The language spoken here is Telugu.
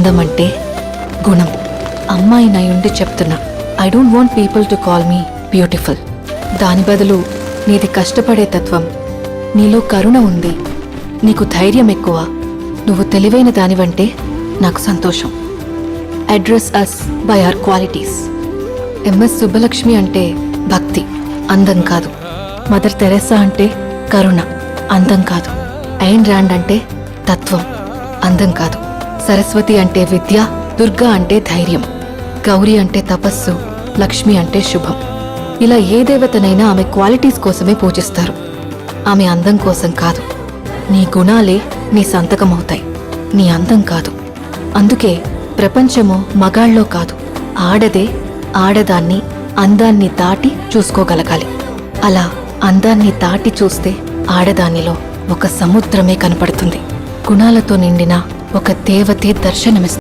అందమంటే గుణం. అమ్మాయినై ఉండి చెప్తున్నా, I don't want people to call me beautiful. దాని బదులు నీది కష్టపడే తత్వం, నీలో కరుణ ఉంది, నీకు ధైర్యం ఎక్కువ, నువ్వు తెలివైన దానివంటే నాకు సంతోషం. Address us by our qualities. MS Subbalakshmi అంటే భక్తి, అందం కాదు. మదర్ తెరెసా అంటే కరుణ, అందం కాదు. ఐన్ ర్యాండ్ అంటే తత్వం, అందం కాదు. సరస్వతి అంటే విద్య, దుర్గా అంటే ధైర్యం, గౌరీ అంటే తపస్సు, లక్ష్మి అంటే శుభం. ఇలా ఏ దేవతనైనా ఆమె క్వాలిటీస్ కోసమే పూజిస్తారు, ఆమె అందం కోసం కాదు. నీ గుణాలే నీ సంతకమవుతాయి, నీ అందం కాదు. అందుకే ప్రపంచము మగాళ్ళలో కాదు, ఆడదే ఆడదాన్ని అందాన్ని దాటి చూసుకోగలగాలి. అలా అందాన్ని దాటి చూస్తే ఆడదానిలో ఒక సముద్రమే కనపడుతుంది. గుణాలతో నిండిన ఒక దేవతే దర్శనమిస్తుంది.